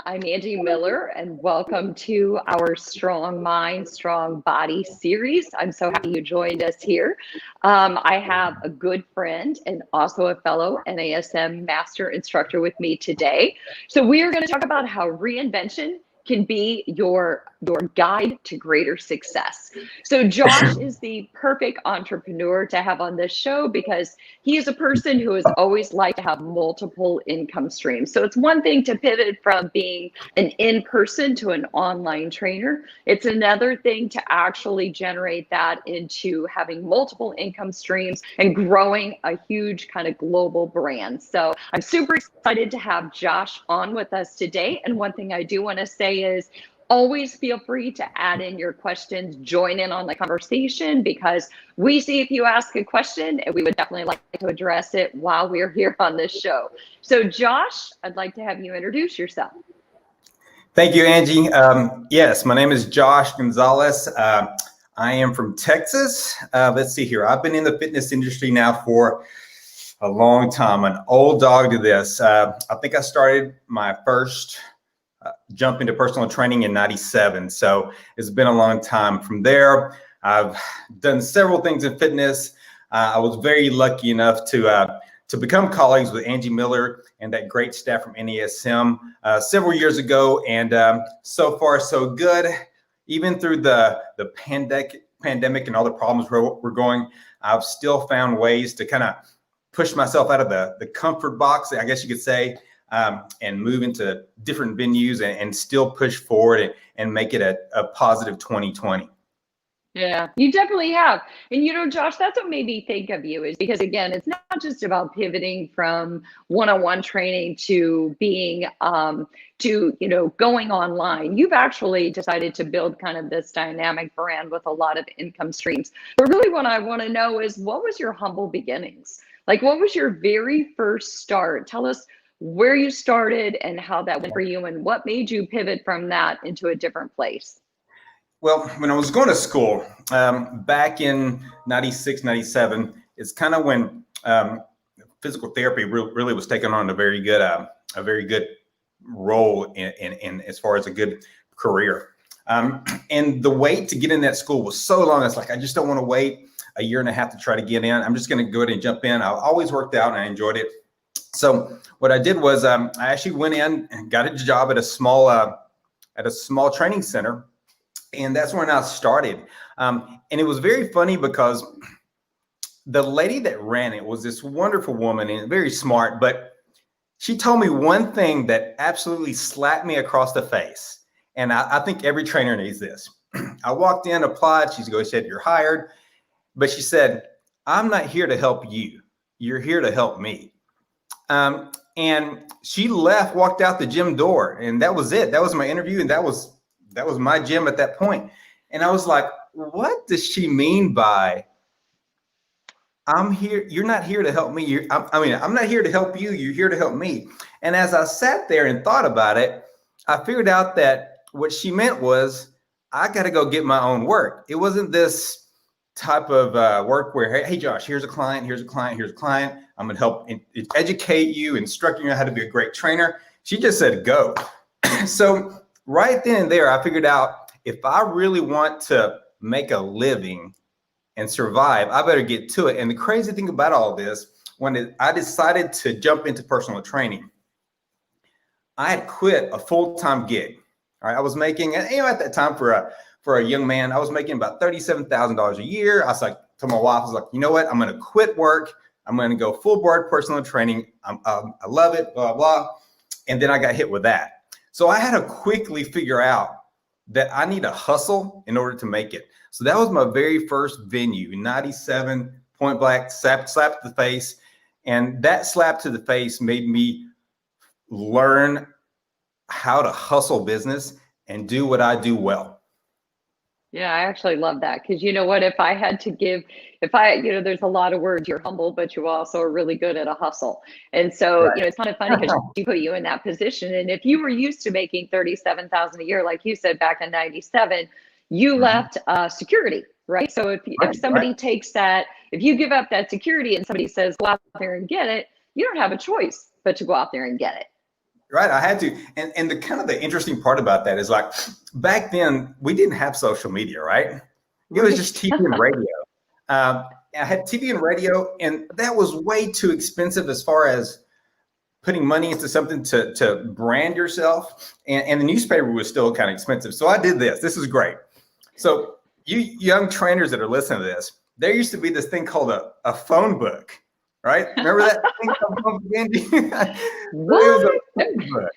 I'm Angie Miller, and welcome to our Strong Mind, Strong Body series. I'm so happy you joined us here. I have a good friend and also a fellow NASM Master Instructor with me today. So we are going to talk about how reinvention can be your guide to greater success. So Josh is the perfect entrepreneur to have on this show because he is a person who has always liked to have multiple income streams. So it's one thing to pivot from being an in-person to an online trainer. It's another thing to actually generate that into having multiple income streams and growing a huge kind of global brand. So I'm super excited to have Josh on with us today. And one thing I do want to say is always feel free to add in your questions, join in on the conversation, because we see if you ask a question and we would definitely like to address it while we're here on this show. So Josh, I'd like to have you introduce yourself. Thank you, Angie. Yes, my name is Josh Gonzalez. I am from Texas. Let's see here. I've been in the fitness industry now for a long time, an old dog to this. I think I started my first jump into personal training in '97. So it's been a long time. From there, I've done several things in fitness. I was very lucky enough to become colleagues with Angie Miller and that great staff from NASM several years ago. And so far, so good. Even through the pandemic and all the problems we're going, I've still found ways to kind of push myself out of the comfort box, I guess you could say, and move into different venues and still push forward and make it a positive 2020. Yeah, you definitely have. And, you know, Josh, that's what made me think of you, is because, again, it's not just about pivoting from one-on-one training to being going online. You've actually decided to build kind of this dynamic brand with a lot of income streams. But really what I want to know is, what was your humble beginnings? Like, what was your very first start? Tell us where you started and how that went for you and what made you pivot from that into a different place. Well, when I was going to school back in '96, '97, it's kind of when physical therapy really was taking on a very good role in as far as a good career. And the wait to get in that school was so long. It's like, I just don't want to wait a year and a half to try to get in. I'm just going to go ahead and jump in. I always worked out and I enjoyed it. So what I did was I actually went in and got a job at a small training center. And that's when I started. And it was very funny because the lady that ran it was this wonderful woman and very smart, but she told me one thing that absolutely slapped me across the face. And I think every trainer needs this. I walked in, applied. She said, "You're hired." But she said, "I'm not here to help you. You're here to help me." And she left, walked out the gym door, and that was it. That was my interview, and that was my gym at that point. And I was like, what does she mean by, I'm here, you're not here to help me. I'm not here to help you. You're here to help me. And as I sat there and thought about it, I figured out that what she meant was, I got to go get my own work. It wasn't this type of work where, hey, Josh, here's a client, here's a client, here's a client. I'm going to help educate you, instruct you on how to be a great trainer. She just said, go. So right then and there, I figured out, if I really want to make a living and survive, I better get to it. And the crazy thing about all this, when I decided to jump into personal training, I had quit a full-time gig. All right, I was making, at that time for a young man, I was making about $37,000 a year. I was like, to my wife, I was like, you know what? I'm going to quit work. I'm going to go full board personal training. I love it, blah, blah. And then I got hit with that. So I had to quickly figure out that I need to hustle in order to make it. So that was my very first venue in '97, point blank, slap to the face. And that slap to the face made me learn how to hustle business and do what I do well. Yeah, I actually love that, because you know what, there's a lot of words. You're humble, but you also are really good at a hustle. And so, Right. it's kind of funny because she put you in that position. And if you were used to making $37,000 a year, like you said, back in '97, you left security, right? So if somebody takes that, if you give up that security and somebody says, go out there and get it, you don't have a choice but to go out there and get it. Right. I had to. And the kind of the interesting part about that is like back then we didn't have social media, right? It was just TV and radio. I had TV and radio, and that was way too expensive as far as putting money into something to brand yourself. And the newspaper was still kind of expensive. So I did this. This is great. So you young trainers that are listening to this, there used to be this thing called a phone book, right? Remember that thing called phone book, Angie? It was a phone book.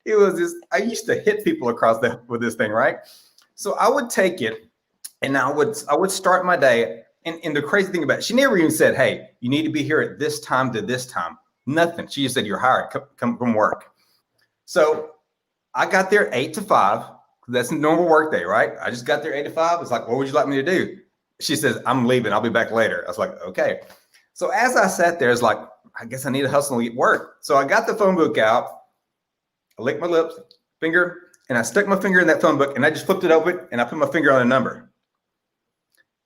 It was this, I used to hit people across with this thing, right? So I would take it and I would start my day. And the crazy thing about it, she never even said, hey, you need to be here at this time to this time. Nothing. She just said, you're hired. Come from work. So I got there 8 to 5. That's a normal work day, right? I just got there 8 to 5. It's like, what would you like me to do? She says, I'm leaving. I'll be back later. I was like, okay. So as I sat there, it's like, I guess I need to hustle and get work. So I got the phone book out. I licked my lips, finger, and I stuck my finger in that phone book, and I just flipped it open, and I put my finger on a number.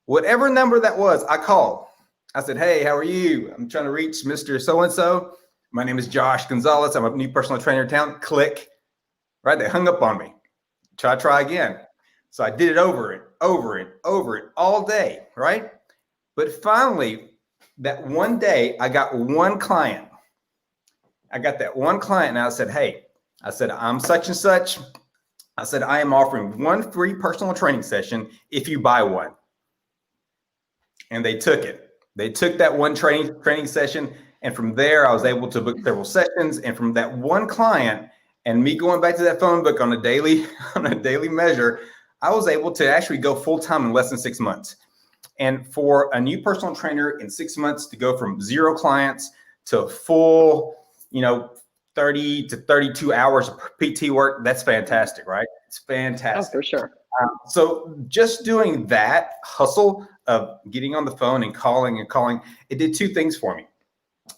Whatever number that was, I called. I said, hey, how are you? I'm trying to reach Mr. So-and-so. My name is Josh Gonzalez. I'm a new personal trainer in town. Click. Right? They hung up on me. Try again. So I did it over it all day, right? But finally, that one day, I got one client. I got that one client, and I said, hey, I'm such and such. I said, I am offering one free personal training session if you buy one. And they took it. They took that one training session. And from there, I was able to book several sessions. And from that one client and me going back to that phone book on a daily measure, I was able to actually go full time in less than 6 months. And for a new personal trainer in 6 months to go from 0 clients to full, 30 to 32 hours of PT work, that's fantastic, right? It's fantastic. Oh, for sure. So just doing that hustle of getting on the phone and calling, it did 2 things for me.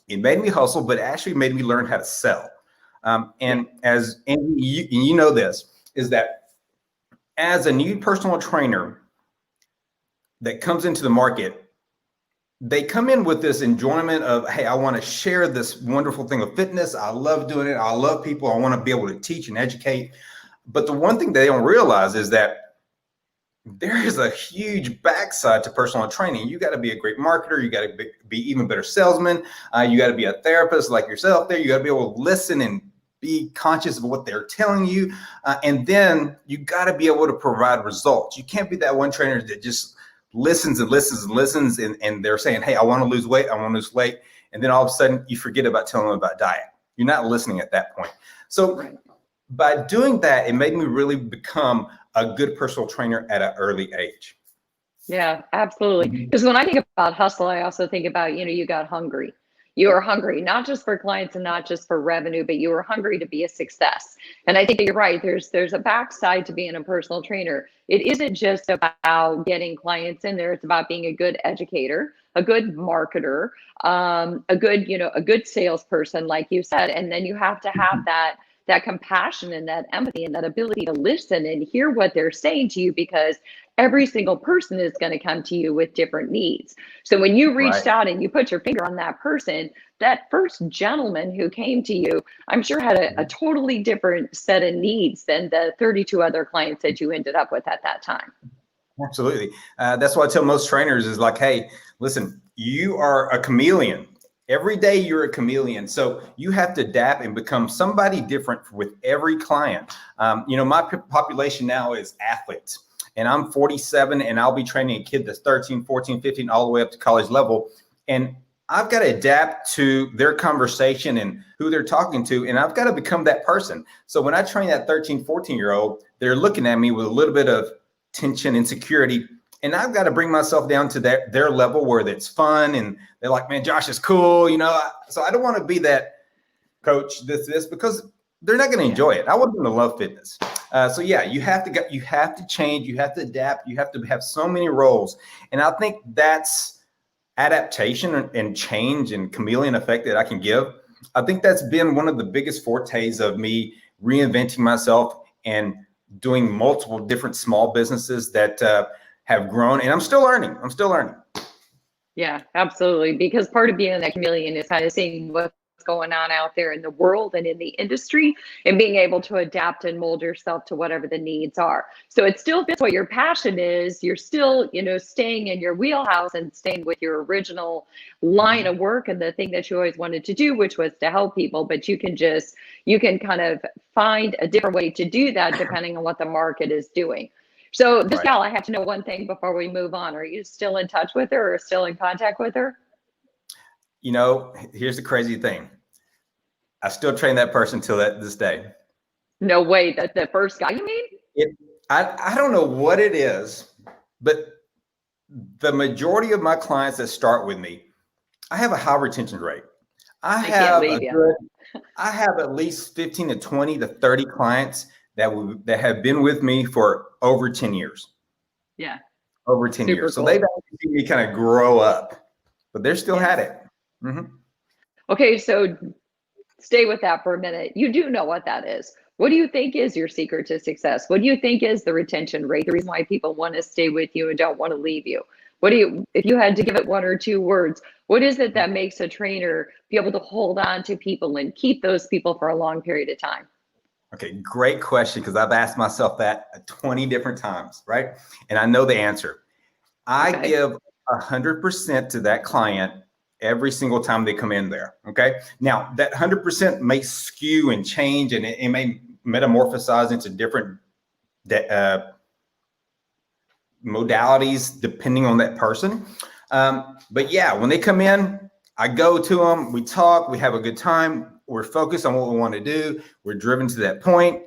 It made me hustle, but actually made me learn how to sell. And as Angie, you know this, is that as a new personal trainer that comes into the market, they come in with this enjoyment of, hey, I want to share this wonderful thing of fitness. I love doing it. I love people. I want to be able to teach and educate. But the one thing they don't realize is that there is a huge backside to personal training. You got to be a great marketer. You got to be even better salesman. You got to be a therapist like yourself there. You got to be able to listen and be conscious of what they're telling you. And then you got to be able to provide results. You can't be that one trainer that just listens and they're saying, hey, I want to lose weight. And then all of a sudden you forget about telling them about diet. You're not listening at that point. So by doing that, it made me really become a good personal trainer at an early age. Yeah, absolutely. Because when I think about hustle, I also think about, you got hungry. You are hungry, not just for clients and not just for revenue, but you are hungry to be a success. And I think that you're right. There's a backside to being a personal trainer. It isn't just about getting clients in there. It's about being a good educator, a good marketer, a good salesperson, like you said. And then you have to have that compassion and that empathy and that ability to listen and hear what they're saying to you, because every single person is going to come to you with different needs. So when you reached out and you put your finger on that person, that first gentleman who came to you, I'm sure had a totally different set of needs than the 32 other clients that you ended up with at that time. Absolutely. That's what I tell most trainers is like, hey, listen, you are a chameleon. Every day you're a chameleon. So you have to adapt and become somebody different with every client. My population now is athletes, and I'm 47 and I'll be training a kid that's 13, 14, 15, all the way up to college level. And I've got to adapt to their conversation and who they're talking to. And I've got to become that person. So when I train that 13, 14-year-old, they're looking at me with a little bit of tension, insecurity. And I've got to bring myself down to their level where it's fun. And they're like, man, Josh is cool. So I don't want to be that coach, this, because they're not going to enjoy it. I want them to love fitness. So yeah, you have to change, you have to adapt, you have to have so many roles. And I think that's adaptation and change and chameleon effect that I can give. I think that's been one of the biggest fortes of me reinventing myself and doing multiple different small businesses that have grown, and I'm still learning. Yeah, absolutely. Because part of being that chameleon is kind of seeing what's going on out there in the world and in the industry, and being able to adapt and mold yourself to whatever the needs are. So it still fits what your passion is. You're still, staying in your wheelhouse and staying with your original line of work and the thing that you always wanted to do, which was to help people. But you can kind of find a different way to do that depending on what the market is doing. So this gal, I have to know one thing before we move on. Are you still in touch with her or still in contact with her? Here's the crazy thing. I still train that person till this day. No way. That the first guy, you mean? I don't know what it is, but the majority of my clients that start with me, I have a high retention rate. I have at least 15 to 20 to 30 clients that have been with me for over 10 years. Yeah. Over 10 years. Cool. So they've actually seen me kind of grow up, but they're still at it. Mm-hmm. Okay. So stay with that for a minute. You do know what that is. What do you think is your secret to success? What do you think is the retention rate? The reason why people want to stay with you and don't want to leave you? If you had to give it one or two words, what is it that makes a trainer be able to hold on to people and keep those people for a long period of time? Okay, great question, because I've asked myself that 20 different times, right? And I know the answer. I give 100% to that client every single time they come in there, okay? Now, that 100% may skew and change, and it may metamorphosize into different modalities depending on that person. But yeah, when they come in, I go to them, we talk, we have a good time. We're focused on what we want to do. We're driven to that point.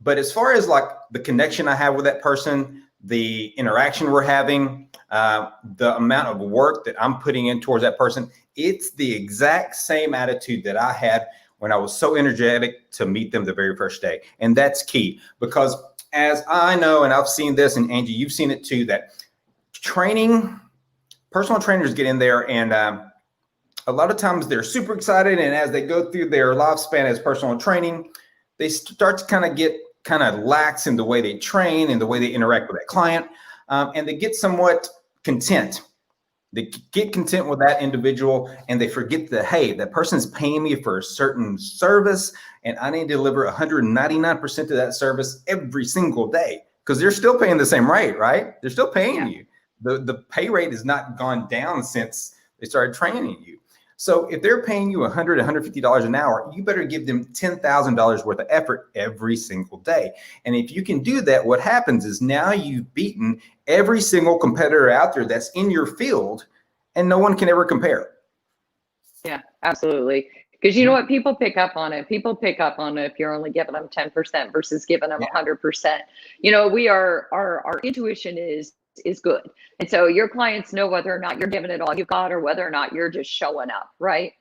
But as far as like the connection I have with that person, the interaction we're having, the amount of work that I'm putting in towards that person, it's the exact same attitude that I had when I was so energetic to meet them the very first day. And that's key, because as I know, and I've seen this, and Angie, you've seen it too, that personal trainers get in there and a lot of times they're super excited. And as they go through their lifespan as personal training, they start to kind of lax in the way they train and the way they interact with that client. And they get somewhat content. They get content with that individual, and they forget that, hey, that person's paying me for a certain service, and I need to deliver 199% of that service every single day, because they're still paying the same rate, right? They're still paying you. The pay rate has not gone down since they started training you. So if they're paying you $100, $150 an hour, you better give them $10,000 worth of effort every single day. And if you can do that, what happens is now you've beaten every single competitor out there that's in your field, and no one can ever compare. Yeah, absolutely. Because you know what? People pick up on it. People pick up on it if you're only giving them 10% versus giving them 100%. Our intuition is good. And so your clients know whether or not you're giving it all you've got or whether or not you're just showing up, right?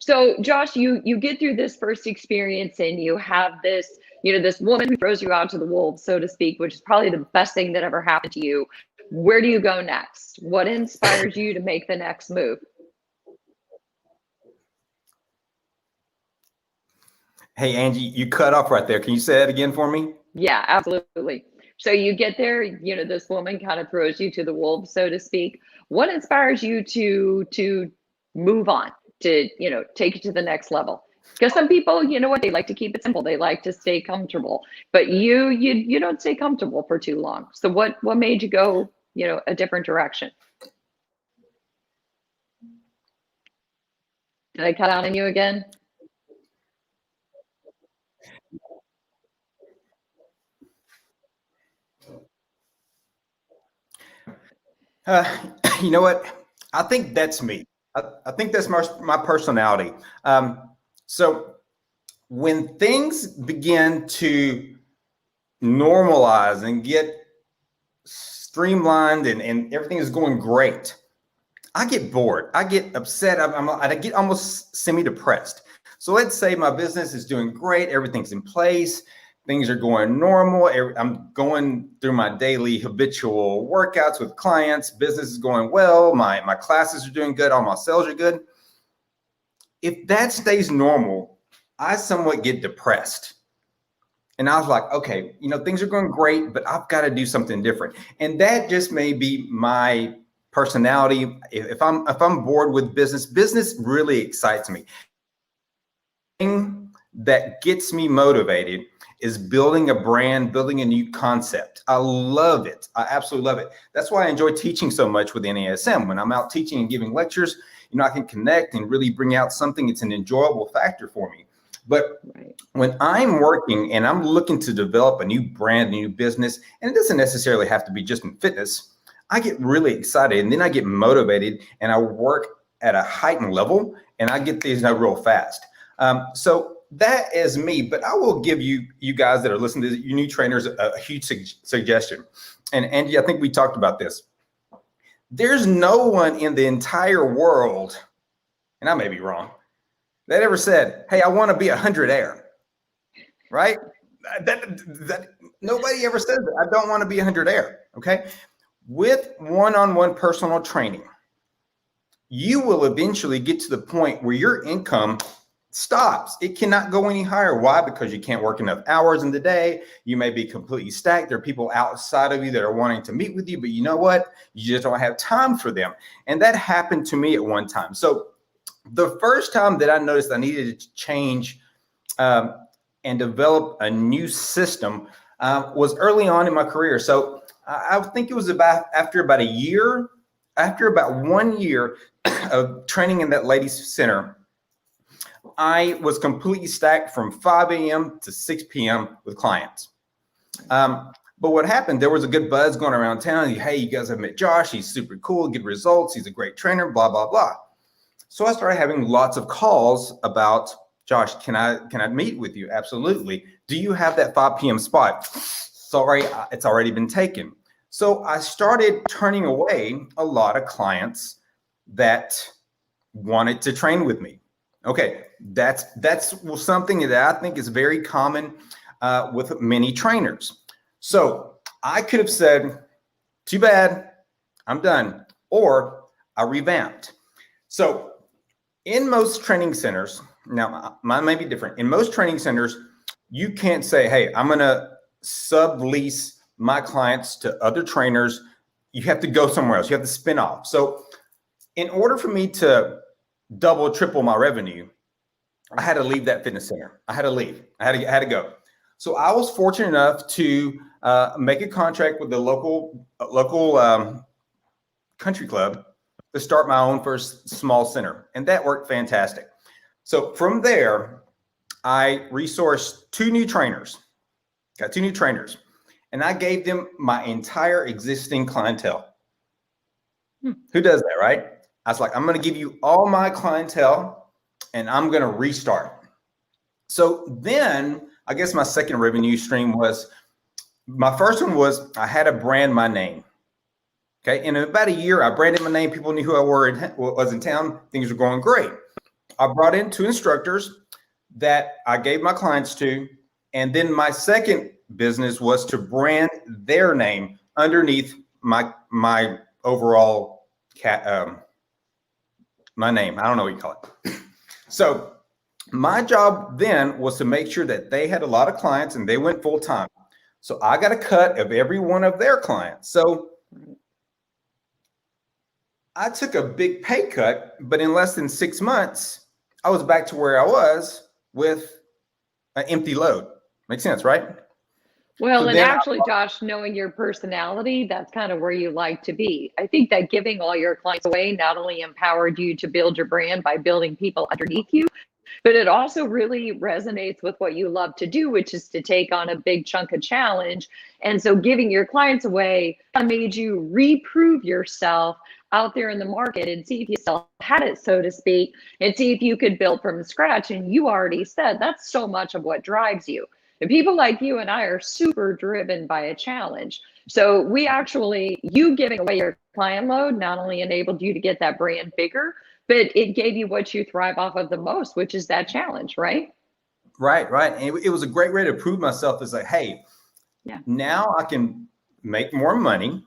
So Josh, you get through this first experience and you have this, this woman who throws you out to the wolves, so to speak, which is probably the best thing that ever happened to you. Where do you go next? What inspires you to make the next move? Hey, Angie, you cut off right there. Can you say that again for me? Yeah, absolutely. So you get there, this woman kind of throws you to the wolves, so to speak. What inspires you to move on, to, take it to the next level? Because some people, they like to keep it simple. They like to stay comfortable, but you don't stay comfortable for too long. So what made you go, a different direction? Did I cut out on you again? You know what? I think that's me. I think that's my personality. So when things begin to normalize and get streamlined and everything is going great, I get bored. I get upset. I get almost semi-depressed. So let's say my business is doing great. Everything's in place. Things are going normal. I'm going through my daily habitual workouts with clients. Business is going well. My classes are doing good. All my sales are good. If that stays normal, I somewhat get depressed. And I was like, okay, things are going great, but I've got to do something different. And that just may be my personality. If I'm bored with business really excites me. thing that gets me motivated is building a brand, building a new concept. I love it. I absolutely love it. That's why I enjoy teaching so much with NASM. When I'm out teaching and giving lectures, I can connect and really bring out something. It's an enjoyable factor for me. But when I'm working and I'm looking to develop a new brand, a new business, and it doesn't necessarily have to be just in fitness, I get really excited and then I get motivated and I work at a heightened level and I get these real fast. So that is me, but I will give you guys that are listening to you new trainers a huge suggestion. And Angie, I think we talked about this. There's no one in the entire world, and I may be wrong, that ever said, hey, I want to be 100 air, right? That nobody ever says that. I don't want to be 100 air, okay? With one-on-one personal training, you will eventually get to the point where your income stops. It cannot go any higher. Why? Because you can't work enough hours in the day. You may be completely stacked. There are people outside of you that are wanting to meet with you, but you know what? You just don't have time for them. And that happened to me at one time. So the first time that I noticed I needed to change and develop a new system was early on in my career. So I think it was after about 1 year of training in that ladies' center, I was completely stacked from 5 a.m. to 6 p.m. with clients. But what happened, there was a good buzz going around town. Hey, you guys have met Josh. He's super cool, good results. He's a great trainer, blah, blah, blah. So I started having lots of calls about, Josh, can I meet with you? Absolutely. Do you have that 5 p.m. spot? Sorry, it's already been taken. So I started turning away a lot of clients that wanted to train with me. Okay, that's something that I think is very common with many trainers. So I could have said, too bad, I'm done, or I revamped. So in most training centers, now mine may be different. In most training centers, you can't say, hey, I'm going to sublease my clients to other trainers. You have to go somewhere else. You have to spin off. So in order for me to double, triple my revenue, I had to leave that fitness center. I had to leave. I had to go. So I was fortunate enough to make a contract with the local country club to start my own first small center. And that worked fantastic. So from there, I resourced 2 new trainers, got 2 new trainers, and I gave them my entire existing clientele. Who does that, right? I was like, I'm going to give you all my clientele and I'm going to restart. So then I guess my second revenue stream was, my first one was I had to brand my name. Okay. In about a year, I branded my name. People knew who I was in town. Things were going great. I brought in 2 instructors that I gave my clients to. And then my second business was to brand their name underneath my overall my name. I don't know what you call it. So my job then was to make sure that they had a lot of clients and they went full time. So I got a cut of every one of their clients. So I took a big pay cut, but in less than 6 months, I was back to where I was with an empty load. Makes sense, right? Well, and actually, Josh, knowing your personality, that's kind of where you like to be. I think that giving all your clients away not only empowered you to build your brand by building people underneath you, but it also really resonates with what you love to do, which is to take on a big chunk of challenge. And so giving your clients away made you reprove yourself out there in the market and see if you still had it, so to speak, and see if you could build from scratch. And you already said that's so much of what drives you. And people like you and I are super driven by a challenge. So you giving away your client load not only enabled you to get that brand bigger, but it gave you what you thrive off of the most, which is that challenge, right? Right. And it was a great way to prove myself. It's like, hey, now I can make more money.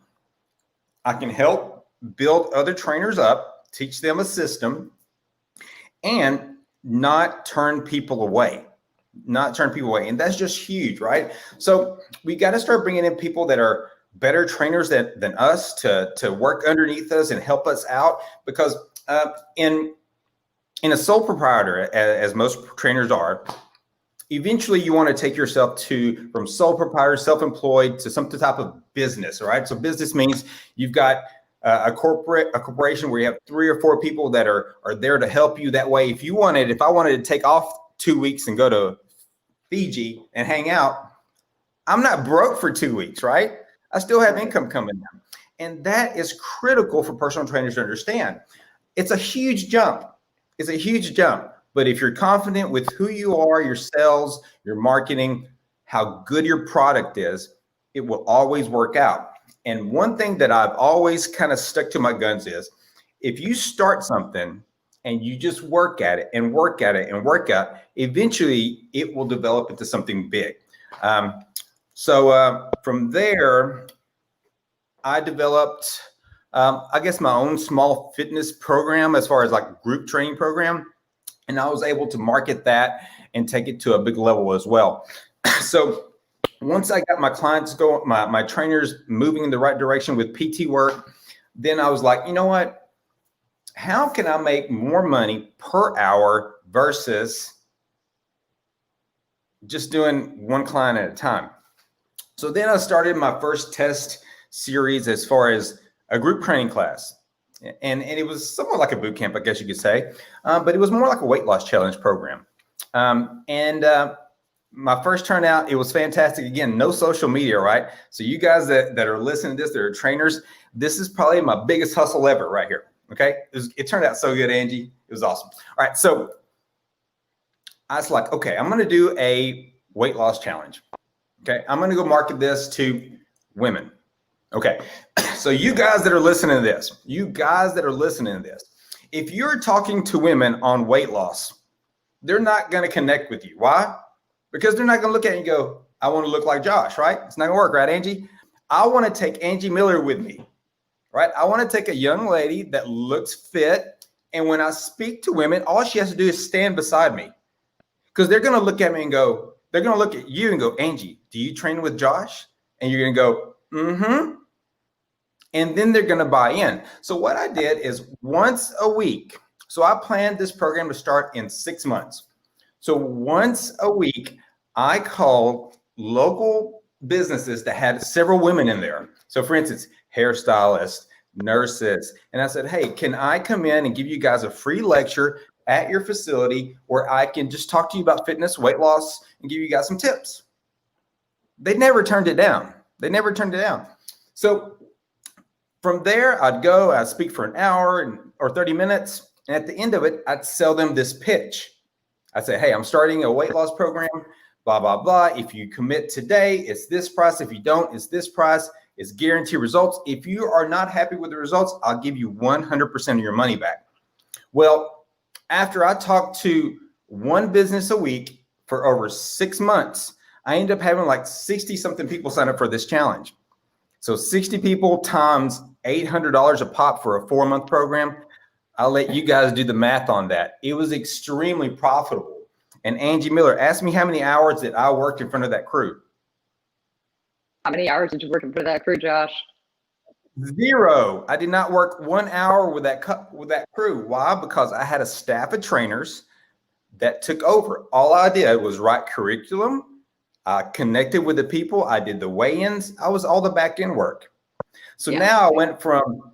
I can help build other trainers up, teach them a system, and not turn people away. And that's just huge, right? So we got to start bringing in people that are better trainers than us to work underneath us and help us out, because in in a sole proprietor, as most trainers are, eventually you want to take yourself from sole proprietor, self-employed, to some type of business, right? So business means you've got a corporation where you have 3 or 4 people that are there to help you. That way, if I wanted to take off 2 weeks and go to Fiji and hang out, I'm not broke for 2 weeks, right? I still have income coming in. And that is critical for personal trainers to understand. It's a huge jump. It's a huge jump. But if you're confident with who you are, your sales, your marketing, how good your product is, it will always work out. And one thing that I've always kind of stuck to my guns is, if you start something and you just work at it and work at it and work out, eventually it will develop into something big. So from there, I developed, I guess, my own small fitness program as far as like group training program. And I was able to market that and take it to a big level as well. So once I got my clients going, my trainers moving in the right direction with PT work, then I was like, you know what? How can I make more money per hour versus just doing one client at a time? So then I started my first test series as far as a group training class. And it was somewhat like a boot camp, I guess you could say, but it was more like a weight loss challenge program. My first turnout, it was fantastic. Again, no social media, right? So you guys that are listening to this, that are trainers, this is probably my biggest hustle ever right here, okay? It turned out so good, Angie. It was awesome. All right, so I was like, okay, I'm gonna do a weight loss challenge. Okay, I'm gonna go market this to women. Okay, so you guys that are listening to this, if you're talking to women on weight loss, they're not going to connect with you. Why? Because they're not going to look at you and go, I want to look like Josh, right? It's not going to work, right, Angie? I want to take Angie Miller with me, right? I want to take a young lady that looks fit. And when I speak to women, all she has to do is stand beside me, because they're going to look at me and go, they're going to look at you and go, Angie, do you train with Josh? And you're going to go, mm-hmm. And then they're going to buy in. So what I did is once a week. So I planned this program to start in 6 months. So once a week, I called local businesses that had several women in there. So for instance, hairstylists, nurses. And I said, hey, can I come in and give you guys a free lecture at your facility where I can just talk to you about fitness, weight loss, and give you guys some tips? They never turned it down. So from there, I'd speak for an hour or 30 minutes. And at the end of it, I'd sell them this pitch. I'd say, hey, I'm starting a weight loss program, blah, blah, blah. If you commit today, it's this price. If you don't, it's this price. It's guaranteed results. If you are not happy with the results, I'll give you 100% of your money back. Well, after I talked to one business a week for over 6 months, I ended up having like 60 something people sign up for this challenge. So 60 people times $800 a pop for a 4-month program. I'll let you guys do the math on that. It was extremely profitable. And Angie Miller, asked me how many hours that I worked in front of that crew. How many hours did you work in front of that crew, Josh? 0. I did not work 1 hour with that crew. Why? Because I had a staff of trainers that took over. All I did was write curriculum. I connected with the people. I did the weigh-ins. I was all the back end work. So now I went from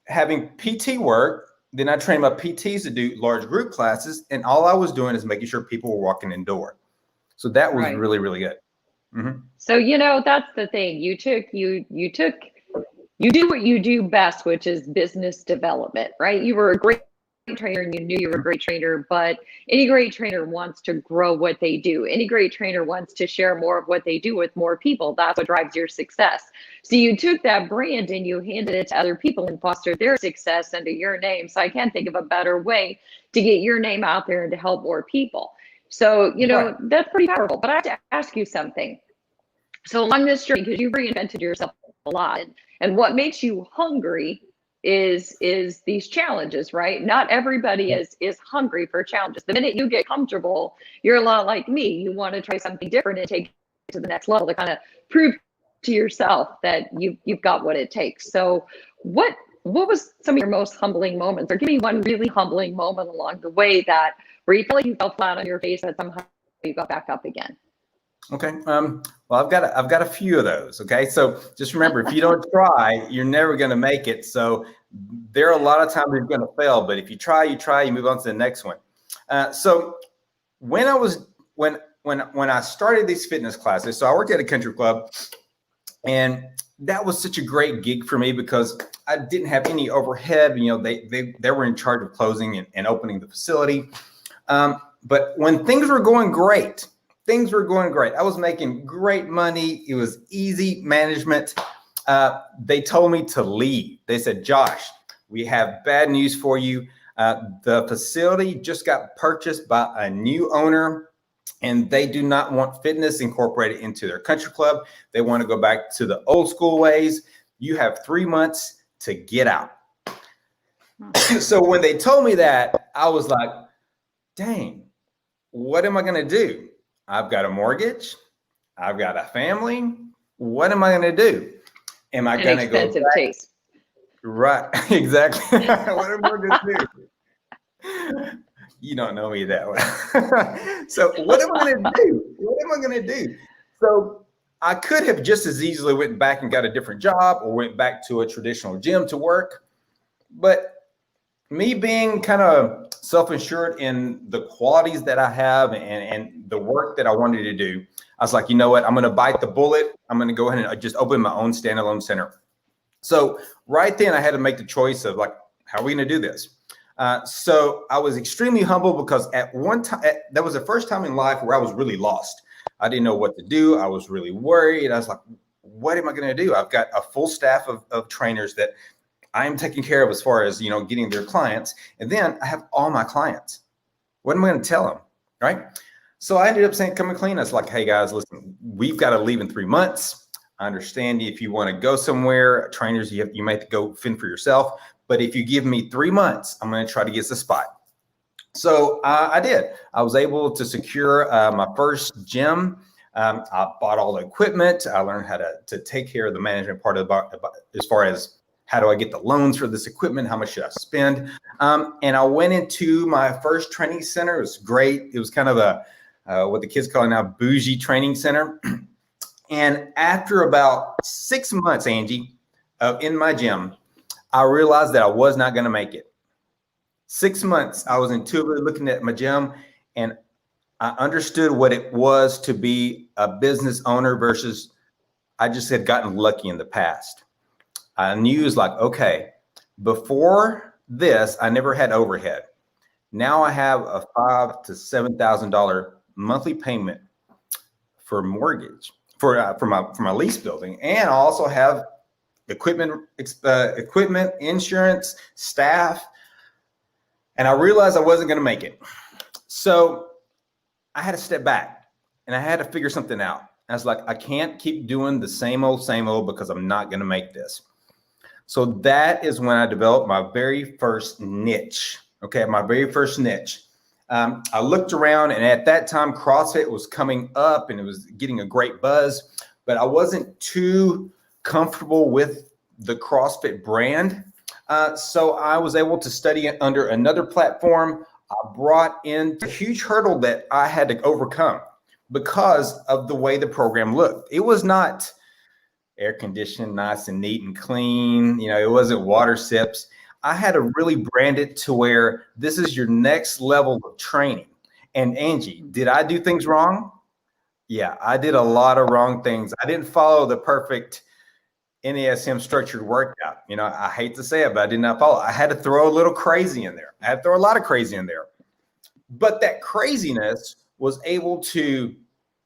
having PT work, then I trained my PTs to do large group classes, and all I was doing is making sure people were walking in door. So that was really, really good. Mm-hmm. So, that's the thing. You do what you do best, which is business development, right? You were a great trainer and you knew you were a great trainer, but any great trainer wants to grow what they do. Any great trainer wants to share more of what they do with more people. That's what drives your success. So you took that brand and you handed it to other people and fostered their success under your name. So I can't think of a better way to get your name out there and to help more people. So, that's pretty powerful. But I have to ask you something. So along this journey, because you've reinvented yourself a lot, and what makes you hungry is these challenges, right? Not everybody is hungry for challenges. The minute you get comfortable, you're a lot like me. You want to try something different and take it to the next level to kind of prove to yourself that you've got what it takes. So what what was some of your most humbling moments, or give me one really humbling moment along the way that where you feel like you fell flat on your face and somehow you got back up again? Okay. Well, I've got a few of those. Okay. So just remember, if you don't try, you're never going to make it. So there are a lot of times you're going to fail, but if you try, you move on to the next one. So when I started these fitness classes, so I worked at a country club, and that was such a great gig for me because I didn't have any overhead. You know, they were in charge of closing and opening the facility. But when things were going great, I was making great money. It was easy management. They told me to leave. They said, Josh, we have bad news for you. The facility just got purchased by a new owner, and they do not want fitness incorporated into their country club. They want to go back to the old school ways. You have 3 months to get out. So when they told me that, I was like, dang, what am I going to do? I've got a mortgage. I've got a family. What am I going to do? Am I going to go expensive back? taste. Right, exactly. What am I going to do? You don't know me that well. So what am I going to do? What am I going to do? So I could have just as easily went back and got a different job or went back to a traditional gym to work. But me being kind of self-assured in the qualities that I have and the work that I wanted to do, I was like, you know what? I'm going to bite the bullet. I'm going to go ahead and just open my own standalone center. So right then I had to make the choice of like, how are we going to do this? So I was extremely humble because at one time, that was the first time in life where I was really lost. I didn't know what to do. I was really worried. I was like, what am I going to do? I've got a full staff of trainers that I'm taking care of as far as, you know, getting their clients. And then I have all my clients. What am I going to tell them? Right. So I ended up saying, come and clean. I was like, hey guys, listen, we've got to leave in 3 months. I understand if you want to go somewhere, trainers, you might have to go fend for yourself. But if you give me 3 months, I'm going to try to get the spot. So I did. I was able to secure my first gym. I bought all the equipment. I learned how to take care of the management part of as far as how do I get the loans for this equipment? How much should I spend? And I went into my first training center. It was great. It was kind of a what the kids call it now, bougie training center. And after about 6 months, Angie, in my gym, I realized that I was not going to make it. 6 months, I was intuitively looking at my gym, and I understood what it was to be a business owner versus I just had gotten lucky in the past. I knew it was like, okay, before this, I never had overhead. Now I have a $5,000 to $7,000 monthly payment for mortgage for my lease building, and I also have equipment, insurance, staff, and I realized I wasn't going to make it. So I had to step back and I had to figure something out. I was like, I can't keep doing the same old because I'm not going to make this. So that is when I developed my very first niche. Okay, my very first niche. I looked around, and at that time, CrossFit was coming up and it was getting a great buzz, but I wasn't too comfortable with the CrossFit brand. So I was able to study it under another platform. I brought in a huge hurdle that I had to overcome because of the way the program looked. It was not air conditioned, nice and neat and clean. You know, it wasn't water sips. I had to really brand it to where this is your next level of training. And Angie, did I do things wrong? Yeah, I did a lot of wrong things. I didn't follow the perfect NASM structured workout. You know, I hate to say it, but I did not follow. I had to throw a little crazy in there. I had to throw a lot of crazy in there. But that craziness was able to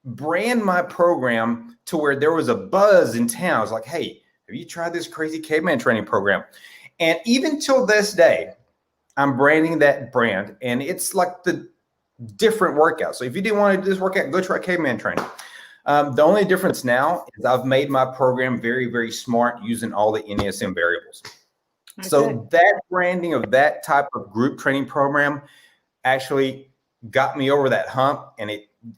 brand my program to where there was a buzz in town. I was like, hey, have you tried this crazy caveman training program? And even till this day, I'm branding that brand, and it's like the different workout. So if you didn't want to do this workout, go try caveman training. The only difference now is I've made my program very, very smart using all the NASM variables. Okay. So that branding of that type of group training program actually got me over that hump, and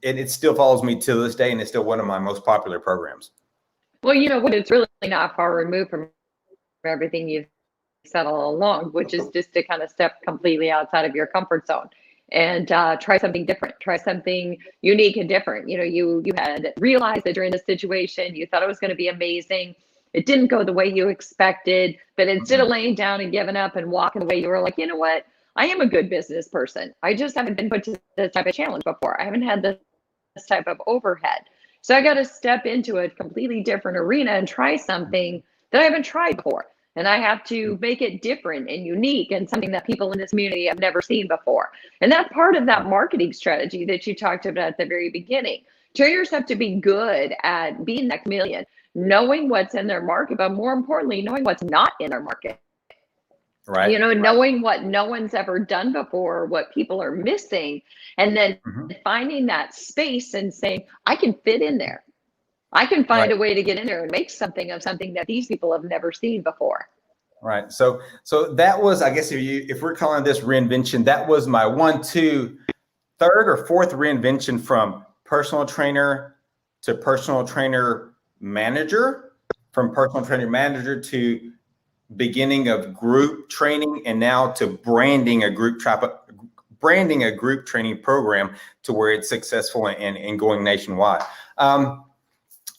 it still follows me to this day, and it's still one of my most popular programs. Well, you know what? It's really not far removed from everything you've said all along, which is just to kind of step completely outside of your comfort zone and try something different, try something unique and different. You had realized that during the situation, you thought it was going to be amazing. It didn't go the way you expected, but instead of laying down and giving up and walking away, you were like, you know what? I am a good business person. I just haven't been put to this type of challenge before. I haven't had this type of overhead. So I got to step into a completely different arena and try something that I haven't tried before. And I have to make it different and unique and something that people in this community have never seen before. And that's part of that marketing strategy that you talked about at the very beginning. Train yourself to be good at being that chameleon, knowing what's in their market, but more importantly, knowing what's not in their market. Right. Knowing what no one's ever done before, what people are missing, and then finding that space and saying, I can fit in there. I can find a way to get in there and make something of something that these people have never seen before. Right. So that was, I guess, if we're calling this reinvention, that was my third or fourth reinvention, from personal trainer to personal trainer manager, from personal trainer manager to beginning of group training, and now to branding a group training program to where it's successful and going nationwide.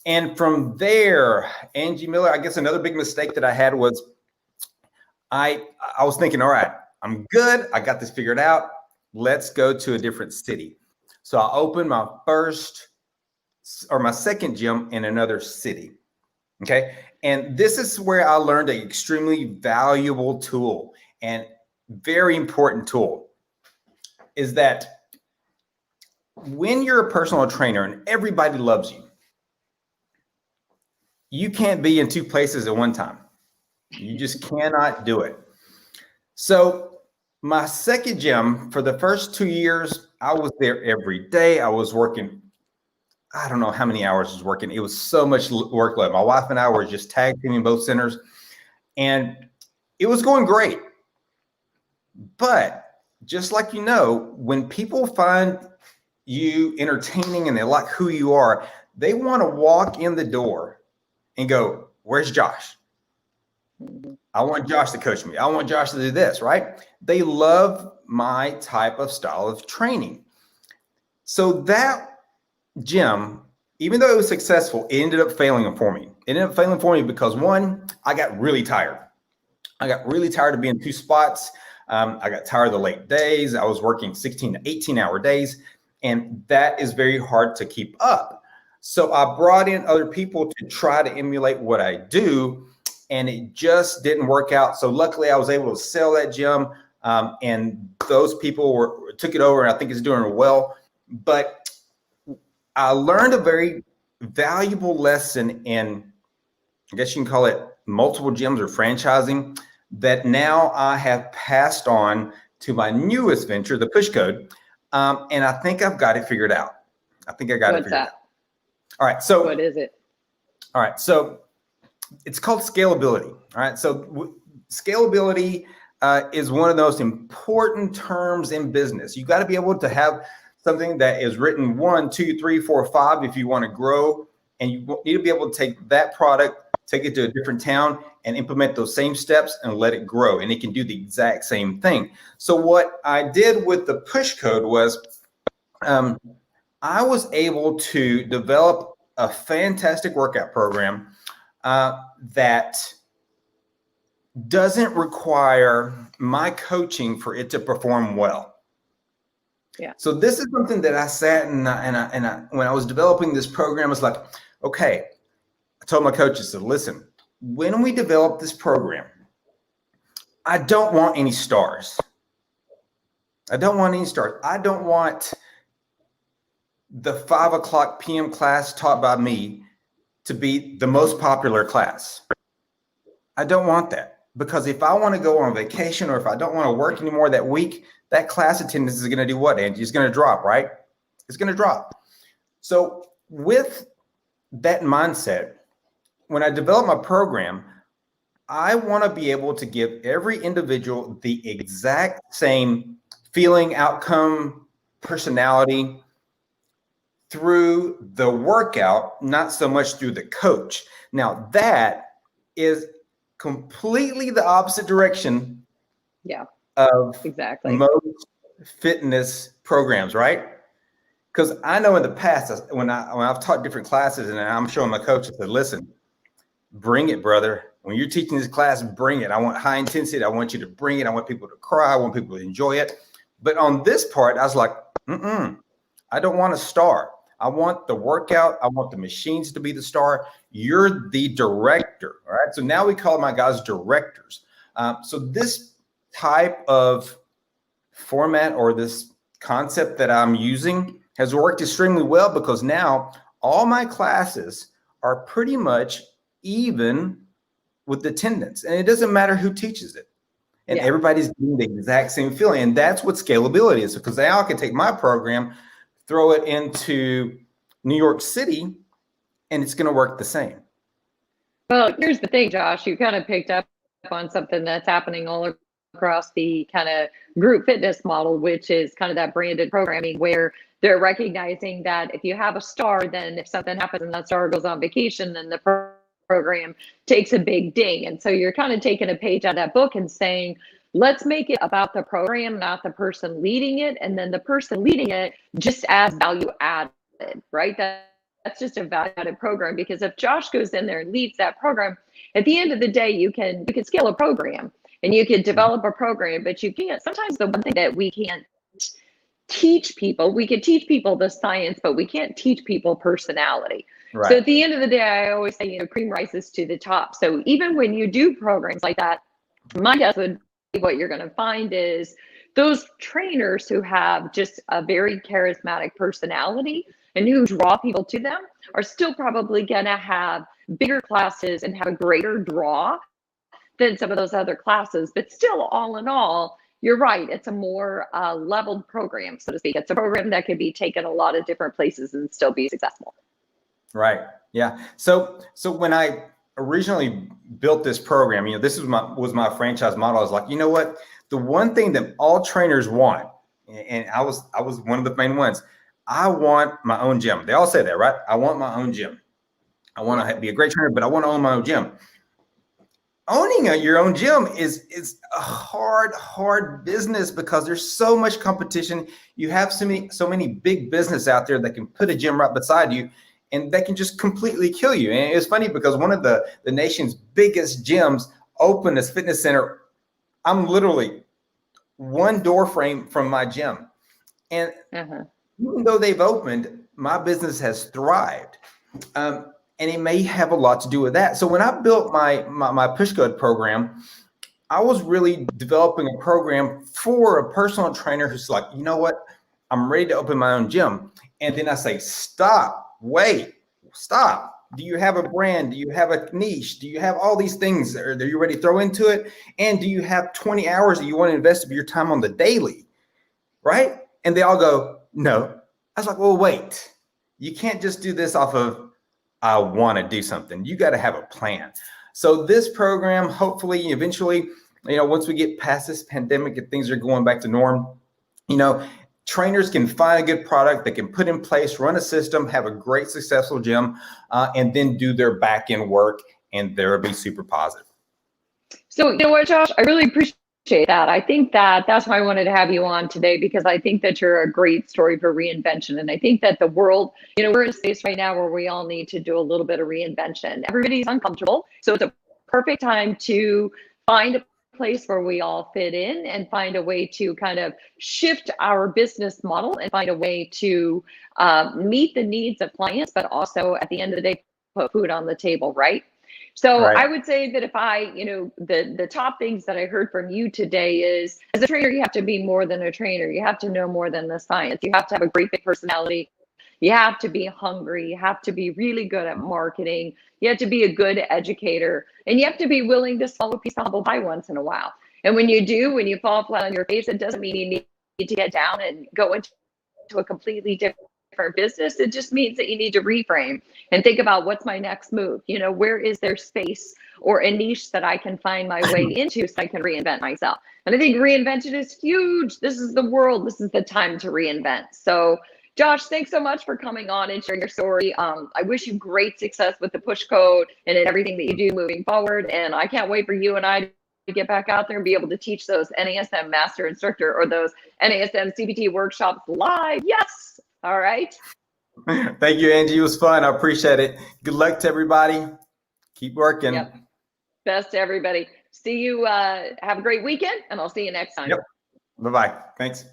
And from there, Angie Miller, I guess another big mistake that I had was I was thinking, all right, I'm good. I got this figured out. Let's go to a different city. So I opened my second gym in another city. Okay. And this is where I learned an extremely valuable tool and very important tool, is that when you're a personal trainer and everybody loves you, you can't be in two places at one time. You just cannot do it. So my second gym, for the first 2 years, I was there every day. I was working, I don't know how many hours I was working. It was so much workload. My wife and I were just tag teaming both centers, and it was going great. But just like, when people find you entertaining and they like who you are, they want to walk in the door and go, where's Josh? I want Josh to coach me. I want Josh to do this, right? They love my type of style of training. So that gym, even though it was successful, it ended up failing for me. It ended up failing for me because, one, I got really tired. I got really tired of being in two spots. I got tired of the late days. I was working 16 to 18-hour days, and that is very hard to keep up. So I brought in other people to try to emulate what I do, and it just didn't work out. So luckily, I was able to sell that gym, and those people took it over, and I think it's doing well. But I learned a very valuable lesson in, I guess you can call it multiple gyms or franchising, that now I have passed on to my newest venture, the Push Code. And I think I've got it figured out. I think I got it figured out. All right. So what is it? All right. So it's called scalability. All right. So scalability is one of the most important terms in business. You got to be able to have something that is written 1, 2, 3, 4, 5 if you want to grow, and you need to be able to take that product, take it to a different town, and implement those same steps and let it grow. And it can do the exact same thing. So what I did with the Push Code was I was able to develop a fantastic workout program that doesn't require my coaching for it to perform well. Yeah. So this is something that I sat and when I was developing this program, I was like, okay, I told my coach, I said, listen, when we develop this program, I don't want any stars. I don't want any stars. I don't want the 5:00 p.m. class taught by me to be the most popular class. I don't want that, because if I want to go on vacation or if I don't want to work anymore that week, that class attendance is going to do what, Angie? It's going to drop, right? It's going to drop. So with that mindset, when I develop my program, I want to be able to give every individual the exact same feeling, outcome, personality through the workout, not so much through the coach. Now that is completely the opposite direction Yeah, of exactly. most fitness programs, right? Because I know in the past, when I've taught different classes and I'm showing my coach, I said, listen, bring it, brother. When you're teaching this class, bring it. I want high intensity. I want you to bring it. I want people to cry. I want people to enjoy it. But on this part, I was like, I don't want a star. I want the workout. I want the machines to be the star. You're the director. All right. So now we call my guys directors. So this type of format or this concept that I'm using has worked extremely well, because now all my classes are pretty much even with the attendance, and it doesn't matter who teaches it. And everybody's getting the exact same feeling. And that's what scalability is, because now I can take my program, throw it into New York City, and it's going to work the same. Well, here's the thing, Josh, you kind of picked up on something that's happening all across the kind of group fitness model, which is kind of that branded programming, where they're recognizing that if you have a star, then if something happens and that star goes on vacation, then the program takes a big ding. And so you're kind of taking a page out of that book and saying, let's make it about the program, not the person leading it. And then the person leading it just adds value added, right? That's just a value added program, because if Josh goes in there and leads that program, at the end of the day, you can scale a program and you can develop a program, but you can't. Sometimes the one thing that we can't teach people, we can teach people the science, but we can't teach people personality. Right. So at the end of the day, I always say, cream rises to the top. So even when you do programs like that, my guess would be what you're going to find is those trainers who have just a very charismatic personality and who draw people to them are still probably going to have bigger classes and have a greater draw than some of those other classes. But still, all in all, you're right. It's a more leveled program, so to speak. It's a program that can be taken a lot of different places and still be successful. Right. Yeah. So when I originally built this program, this was my franchise model. I was like, you know what? The one thing that all trainers want, and I was one of the main ones. I want my own gym. They all say that, right? I want my own gym. I want to be a great trainer, but I want to own my own gym. Owning your own gym is a hard business, because there's so much competition. You have so many big business out there that can put a gym right beside you, and that can just completely kill you. And it's funny, because one of the nation's biggest gyms opened this fitness center. I'm literally one door frame from my gym. And even though they've opened, my business has thrived. And it may have a lot to do with that. So when I built my Push Code program, I was really developing a program for a personal trainer who's like, you know what? I'm ready to open my own gym. And then I say, stop. Do you have a brand? Do you have a niche? Do you have all these things? Are you ready to throw into it? And do you have 20 hours that you want to invest of your time on the daily? Right? And they all go, no. I was like, well, wait. You can't just do this off of, I want to do something. You got to have a plan. So this program, hopefully, eventually, once we get past this pandemic and things are going back to norm, trainers can find a good product they can put in place, run a system, have a great successful gym, and then do their back end work, and they'll be super positive. So you know what, Josh, I really appreciate that. I think that's why I wanted to have you on today, because I think that you're a great story for reinvention. And I think that the world, we're in a space right now where we all need to do a little bit of reinvention. Everybody's uncomfortable. So it's a perfect time to find a place where we all fit in and find a way to kind of shift our business model and find a way to meet the needs of clients, but also at the end of the day, put food on the table, right? So I would say that if the top things that I heard from you today is, as a trainer, you have to be more than a trainer. You have to know more than the science. You have to have a great big personality. You have to be hungry. You have to be really good at marketing. You have to be a good educator. And you have to be willing to swallow a piece of humble pie once in a while. And when you fall flat on your face, it doesn't mean you need to get down and go into a completely different business. It just means that you need to reframe and think about, what's my next move? Where is there space or a niche that I can find my way into so I can reinvent myself? And I think reinvention is huge. This is the world. This is the time to reinvent. So Josh, thanks so much for coming on and sharing your story. I wish you great success with the push code and in everything that you do moving forward. And I can't wait for you and I to get back out there and be able to teach those NASM Master Instructor or those NASM CPT workshops live. Yes. All right. Thank you, Angie. It was fun. I appreciate it. Good luck to everybody. Keep working. Yep. Best to everybody. See you. Have a great weekend, and I'll see you next time. Yep. Bye-bye. Thanks.